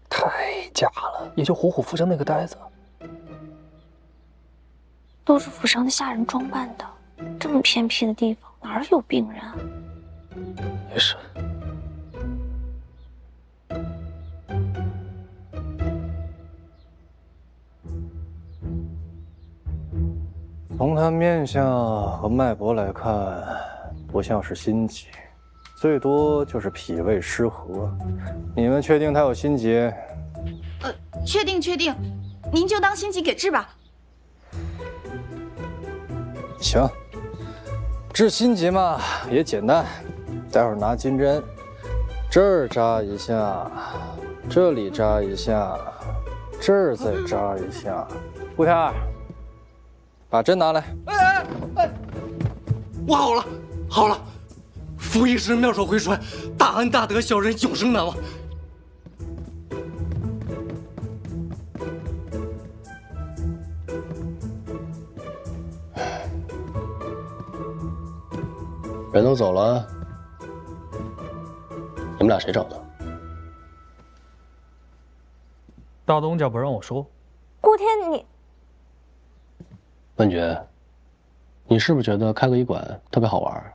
M: 太假了，也就虎虎浮生那个呆子。
E: 都是府上的下人装扮的，这么偏僻的地方哪儿有病人啊？
M: 也是。
L: 从他面相和脉搏来看，不像是心疾，最多就是脾胃失和。你们确定他有心疾？
T: 确定，您就当心疾给治吧。
L: 行，治心疾嘛也简单，待会儿拿金针，这儿扎一下，这里扎一下，这儿再扎一下。顾天儿，把针拿来。
P: 我好了，傅医师妙手回春，大恩大德，小人永生难忘。人都走了，你们俩谁找的？
M: 大东家不让我说。
E: 顾天，你
P: 文觉，你是不是觉得开个医馆特别好玩？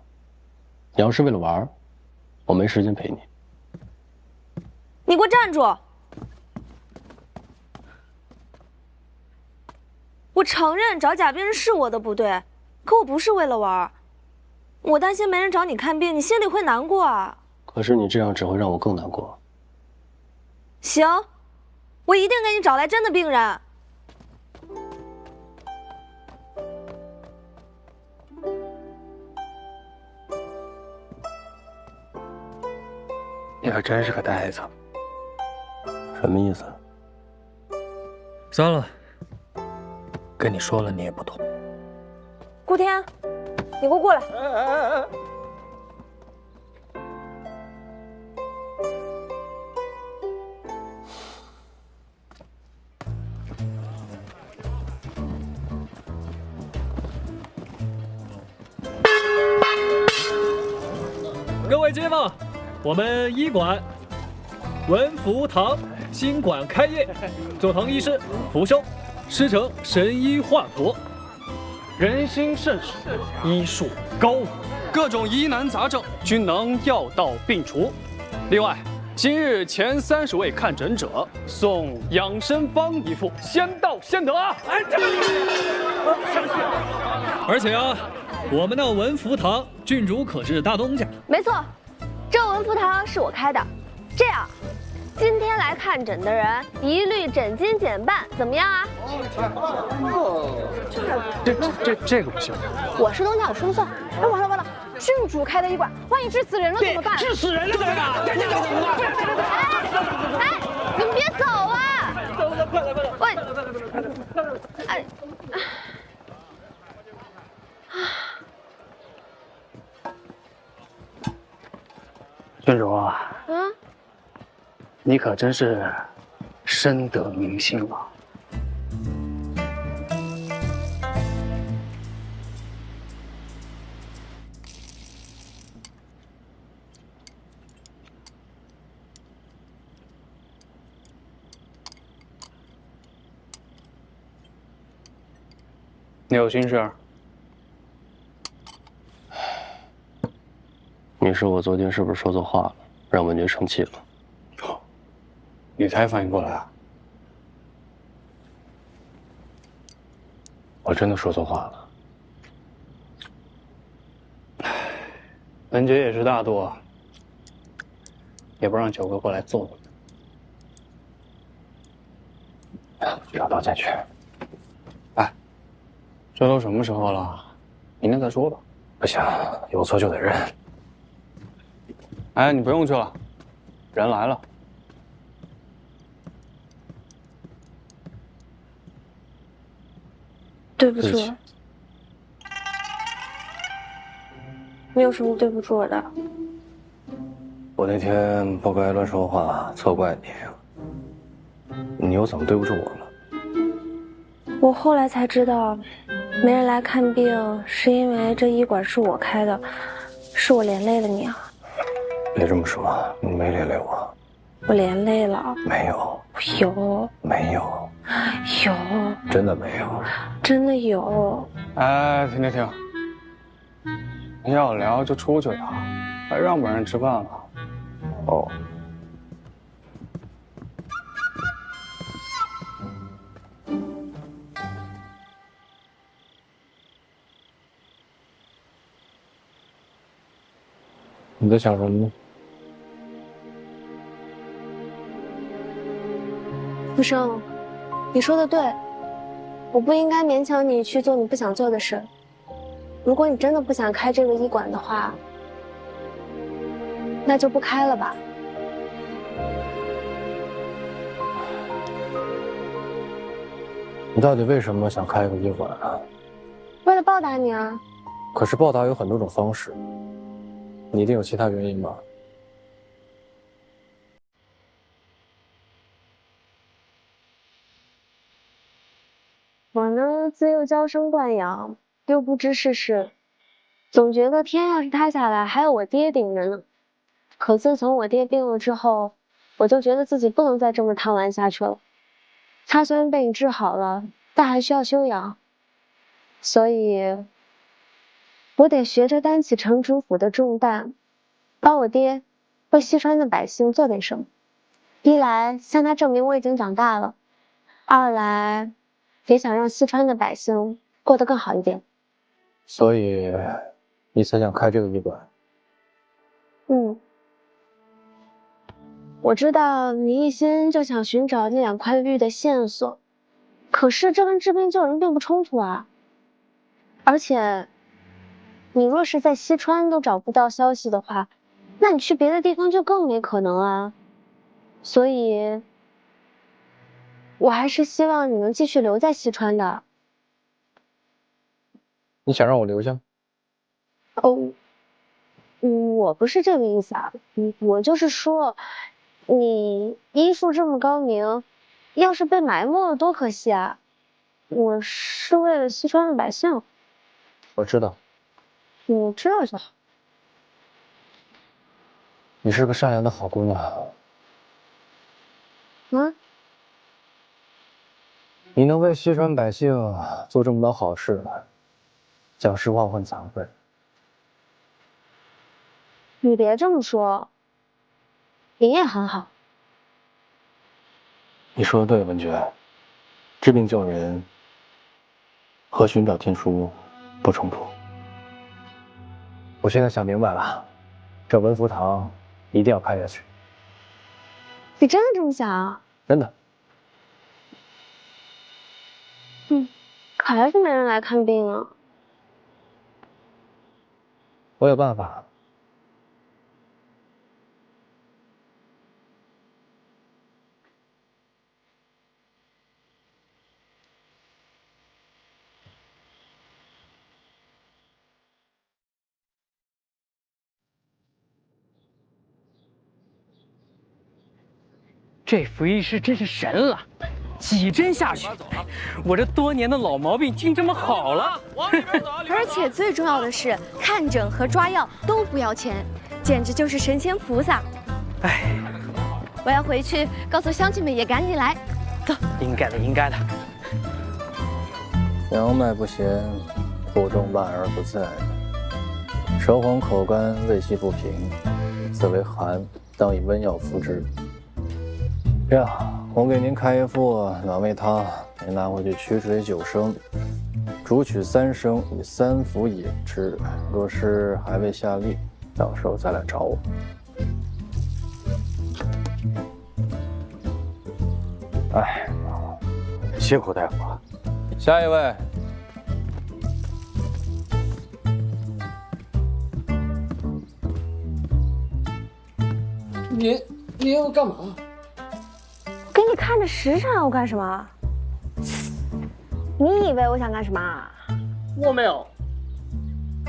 P: 你要是为了玩，我没时间陪你。
D: 你给我站住！我承认找假病人是我的不对，可我不是为了玩。我担心没人找你看病，你心里会难过啊。
P: 可是你这样只会让我更难过。
D: 行，我一定给你找来真的病人。
N: 你可真是个呆子。
P: 什么意思？
M: 算了，跟你说了你也不懂。
D: 顾天，你给我过来。
M: 各位街坊，我们医馆文福堂新馆开业，坐堂医师福生，师承神医华佗，人心甚好，医术高明，各种疑难杂症均能药到病除。另外，今日前30位看诊者送养生方一副，先到先得啊！而且啊，我们的文福堂郡主可是大东家。
D: 没错，这文福堂是我开的。这样，今天来看诊的人一律诊金减半，怎么样啊？
N: 这个不行。
D: 我是东家，我说了算。哎，完了，郡主开的医馆，万一治死人了怎么办？
N: 治死人了怎么办？
D: 哎，你们别走啊！
N: 走，快点！
D: 哎，
N: 郡主啊，你可真是深得民心了。你有心事？
P: 你说我昨天是不是说错话了，让文觉生气了？
N: 你才反应过来啊？我真的说错话了。文觉也是大度，也不让九哥过来揍你。找道歉去。哎，这都什么时候了？明天再说吧。不行，有错就得认。哎，你不用去了，人来了。
E: 对不起。你有什么对不住我的？
L: 我那天不该乱说话，错怪你。你又怎么对不住我了？
E: 我后来才知道，没人来看病是因为这医馆是我开的，是我连累了你啊。
L: 别这么说，你没连累我。
E: 我连累了。
L: 没有。
E: 有。
L: 没有。
E: 有。
L: 真的没有。
E: 真的有。
N: 哎，停停停！你要聊就出去聊，还让不让人吃饭了？
L: 哦。你在想什么呢？
E: 福生，你说的对，我不应该勉强你去做你不想做的事。如果你真的不想开这个医馆的话，那就不开了吧。
L: 你到底为什么想开一个医馆啊？
E: 为了报答你啊。
L: 可是报答有很多种方式，你一定有其他原因吧？
E: 我呢，自幼娇生惯养，又不知世事，总觉得天要是塌下来，还有我爹顶着呢。可自从我爹病了之后，我就觉得自己不能再这么贪玩下去了。他虽然被你治好了，但还需要休养，所以我得学着担起城主府的重担，帮我爹为西川的百姓做点什么。一来向他证明我已经长大了，二来也想让西川的百姓过得更好一点。
L: 所以你才想开这个医馆？
E: 我知道你一心就想寻找那2块玉的线索，可是这跟治病救人并不冲突啊。而且你若是在西川都找不到消息的话，那你去别的地方就更没可能啊。所以我还是希望你能继续留在西川的。
L: 你想让我留下？
E: 我不是这个意思啊，我就是说，你医术这么高明，要是被埋没了多可惜啊！我是为了西川的百姓。
L: 我知道。
E: 你知道就好。
L: 你是个善良的好姑娘。你能为西川百姓做这么多好事，讲实话我很惭愧。
E: 你别这么说，你也很好。
L: 你说的对，文觉，治病救人和寻找天书不冲突。我现在想明白了，这文福堂一定要开下去。
E: 你真的这么想啊？
L: 真的。
E: 还是没人来看病啊。
L: 我有办法。
S: 这服医师真是神了，几针下去，我这多年的老毛病竟这么好了。
T: 而且最重要的是，看诊和抓药都不要钱，简直就是神仙菩萨。
S: 哎，
T: 我要回去告诉乡亲们也赶紧来。走，
S: 应该的，应该的。
L: 阳脉不咸，腹中烂而不在，舌黄口干，胃气不平，此为寒，当以温药服之。这样，我给您开一副暖胃汤，您拿回去取水9升，煮取3升，以3服饮之。若是还未下痢，到时候再来找我。哎，辛苦大夫了。下一位。
S: 你要干嘛？
E: 给你看着时辰要干什么？你以为我想干什么？
S: 我没有。